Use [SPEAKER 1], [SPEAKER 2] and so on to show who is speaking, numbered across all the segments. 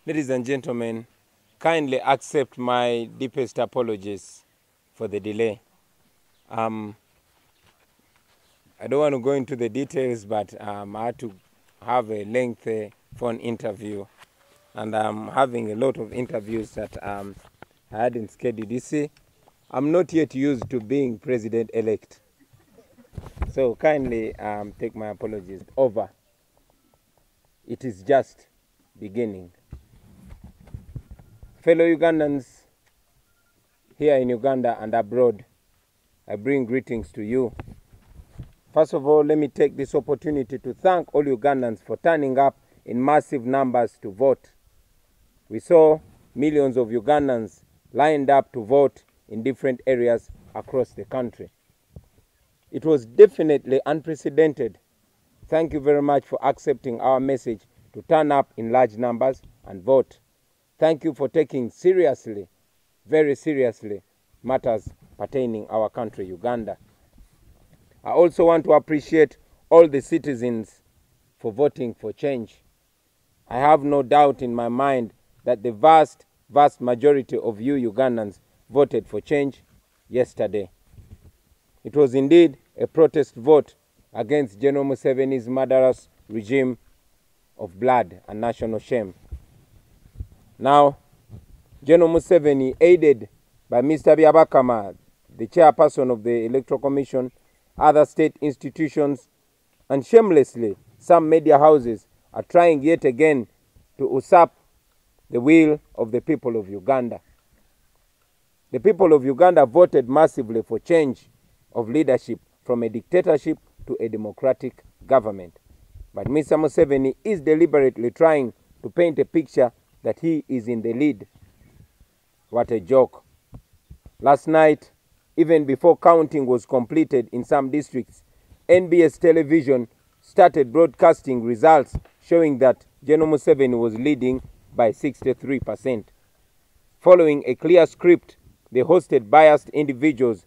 [SPEAKER 1] Ladies and gentlemen, kindly accept my deepest apologies for the delay. I don't want to go into the details, but I had to have a lengthy phone interview, and I'm having a lot of interviews that I hadn't scheduled. You see, I'm not yet used to being president-elect, so kindly take my apologies. Over. It is just beginning. Fellow Ugandans here in Uganda and abroad, I bring greetings to you. First of all, let me take this opportunity to thank all Ugandans for turning up in massive numbers to vote. We saw millions of Ugandans lined up to vote in different areas across the country. It was definitely unprecedented. Thank you very much for accepting our message to turn up in large numbers and vote. Thank you for taking seriously, very seriously, matters pertaining our country, Uganda. I also want to appreciate all the citizens for voting for change. I have no doubt in my mind that the vast majority of you Ugandans voted for change yesterday. It was indeed a protest vote against General Museveni's murderous regime of blood and national shame. Now, General Museveni, aided by Mr. Byabakama, the chairperson of the Electoral Commission, other state institutions, and shamelessly, some media houses are trying yet again to usurp the will of the people of Uganda. The people of Uganda voted massively for change of leadership from a dictatorship to a democratic government. But Mr. Museveni is deliberately trying to paint a picture that he is in the lead. What a joke. Last night, even before counting was completed in some districts, NBS television started broadcasting results showing that General Museveni was leading by 63%. Following a clear script, they hosted biased individuals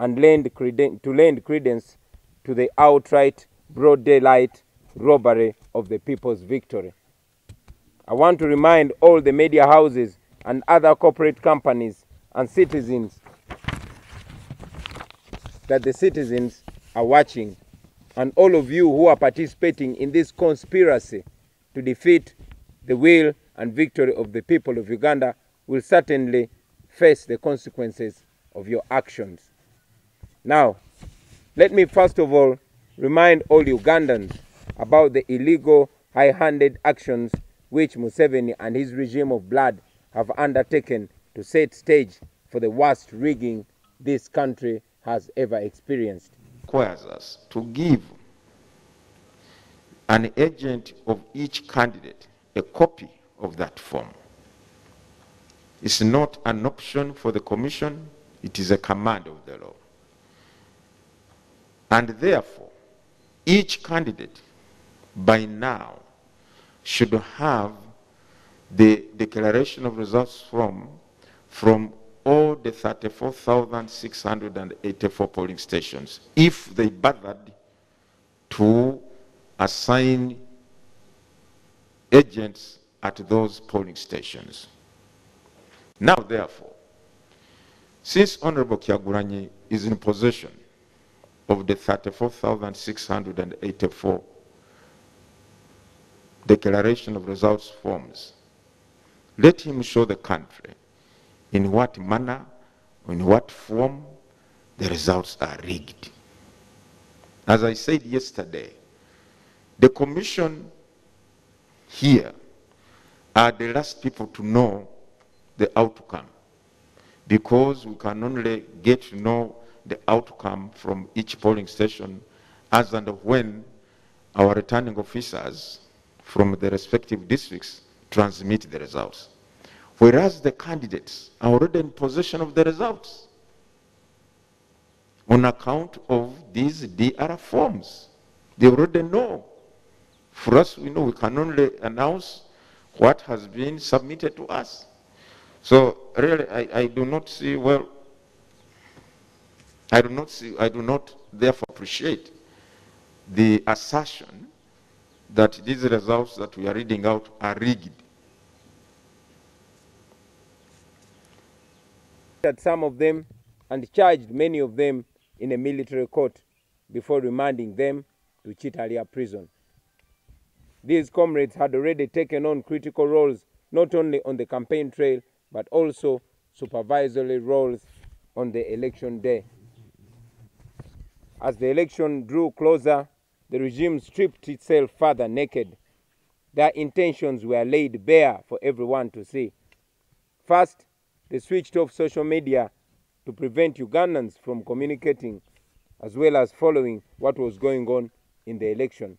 [SPEAKER 1] and lend credence to the outright broad daylight robbery of the people's victory. I want to remind all the media houses and other corporate companies and citizens that the citizens are watching, and all of you who are participating in this conspiracy to defeat the will and victory of the people of Uganda will certainly face the consequences of your actions. Now, let me first of all remind all Ugandans about the illegal, high-handed actions which Museveni and his regime of blood have undertaken to set stage for the worst rigging this country has ever experienced.
[SPEAKER 2] Requires us to give an agent of each candidate a copy of that form. It's not an option for the commission, it is a command of the law. And therefore, each candidate by now should have the declaration of results form from all the 34,684 polling stations, if they bothered to assign agents at those polling stations. Now, therefore, since Honorable Kyagulanyi is in possession of the 34,684 declaration of results forms, let him show the country in what manner, in what form the results are rigged. As I said yesterday, the commission here are the last people to know the outcome, because we can only get to know the outcome from each polling station as and when our returning officers from the respective districts transmit the results. Whereas the candidates are already in possession of the results on account of these DR forms. They already know. For us, we know we can only announce what has been submitted to us. So really, I do not see, well, I do not therefore appreciate the assertion that these results that we are reading out are rigged.
[SPEAKER 1] arrested some of them and charged many of them in a military court before remanding them to Chitalia prison. These comrades had already taken on critical roles not only on the campaign trail but also supervisory roles on the election day. As the election drew closer, the regime stripped itself further naked. Their intentions were laid bare for everyone to see. First, they switched off social media to prevent Ugandans from communicating as well as following what was going on in the election.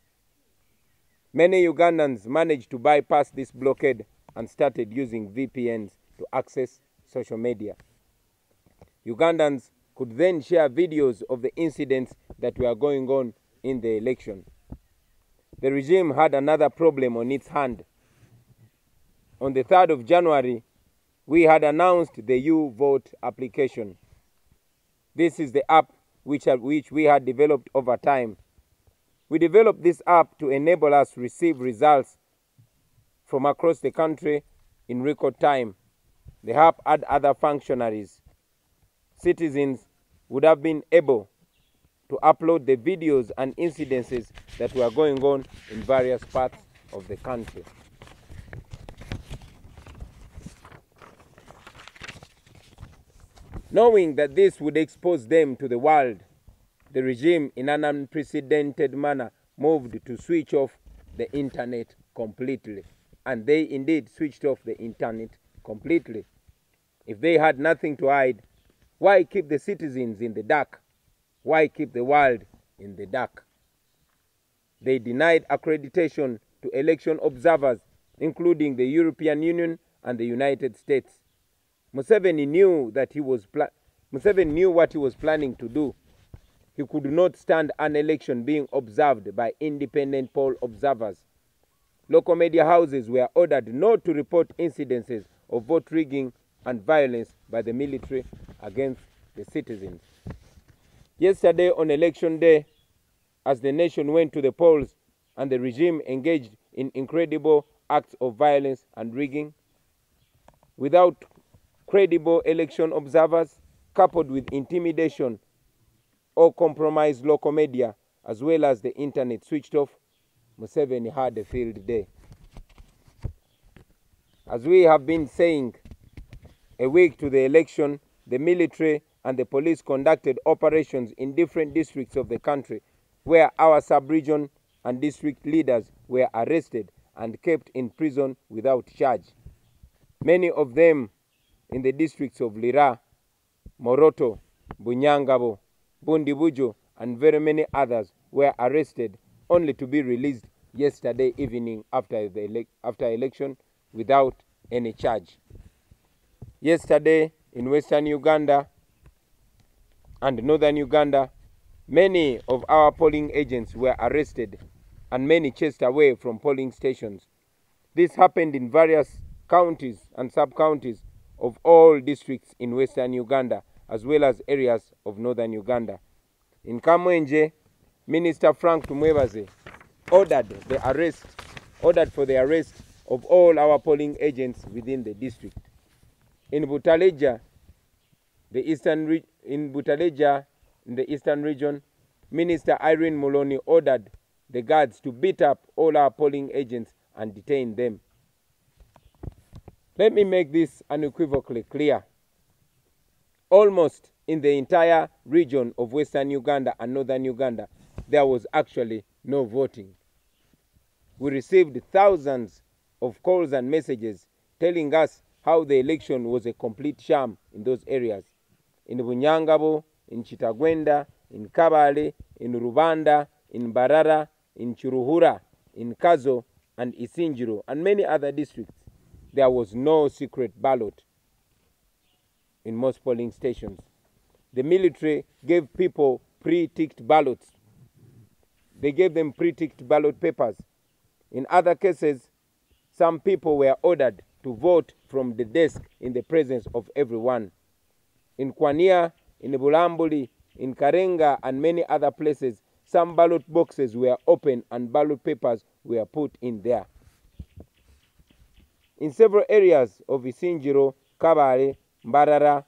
[SPEAKER 1] Many Ugandans managed to bypass this blockade and started using VPNs to access social media. Ugandans could then share videos of the incidents that were going on in the election. The regime had another problem on its hand. On the 3rd of January, we had announced the U-Vote application. This is the app which we had developed over time. We developed this app to enable us to receive results from across the country in record time. The app had other functionaries. Citizens would have been able to upload the videos and incidences that were going on in various parts of the country. Knowing that this would expose them to the world, the regime, in an unprecedented manner, moved to switch off the internet completely. And they indeed switched off the internet completely. If they had nothing to hide, why keep the citizens in the dark? Why keep the world in the dark? They denied accreditation to election observers, including the European Union and the United States. Museveni knew what he was planning to do. He could not stand an election being observed by independent poll observers. Local media houses were ordered not to report incidences of vote rigging and violence by the military against the citizens. Yesterday on election day, as the nation went to the polls and the regime engaged in incredible acts of violence and rigging, without credible election observers, coupled with intimidation or compromised local media, as well as the internet switched off, Museveni had a field day. As we have been saying, a week to the election, the military and the police conducted operations in different districts of the country where our sub-region and district leaders were arrested and kept in prison without charge. Many of them in the districts of Lira, Moroto, Bunyangabo, Bundibujo, and very many others were arrested only to be released yesterday evening after election without any charge. Yesterday in Western Uganda and Northern Uganda, many of our polling agents were arrested and many chased away from polling stations. This happened in various counties and sub-counties of all districts in Western Uganda, as well as areas of Northern Uganda. In Kamwenje, Minister Frank Tumwebaze ordered for the arrest of all our polling agents within the district. In Butaleja, in the eastern region, Minister Irene Muloni ordered the guards to beat up all our polling agents and detain them. Let me make this unequivocally clear. Almost in the entire region of Western Uganda and Northern Uganda, there was actually no voting. We received thousands of calls and messages telling us how the election was a complete sham in those areas. In Bunyangabo, in Chitagwenda, in Kabale, in Rubanda, in Barara, in Chiruhura, in Kazo, and Isinjiro, and many other districts, there was no secret ballot in most polling stations. The military gave people pre-ticked ballots. They gave them pre-ticked ballot papers. In other cases, some people were ordered to vote from the desk in the presence of everyone. In Kwania, in Bulambuli, in Karenga, and many other places, some ballot boxes were opened and ballot papers were put in there. In several areas of Isinjiro, Kabale, Mbarara,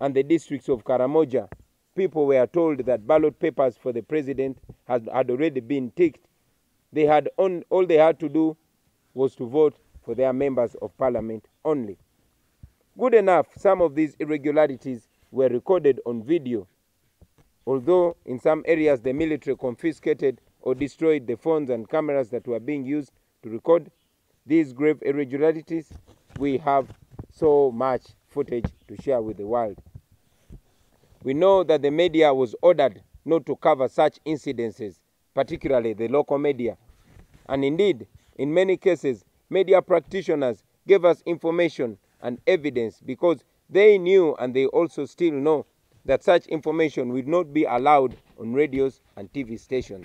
[SPEAKER 1] and the districts of Karamoja, people were told that ballot papers for the president had already been ticked. All they had to do was to vote for their members of parliament only. Good enough, some of these irregularities were recorded on video, although in some areas the military confiscated or destroyed the phones and cameras that were being used to record these grave irregularities. We have so much footage to share with the world. We know that the media was ordered not to cover such incidences, particularly the local media. And indeed, in many cases, media practitioners gave us information and evidence because they knew, and they also still know, that such information will not be allowed on radios and TV stations.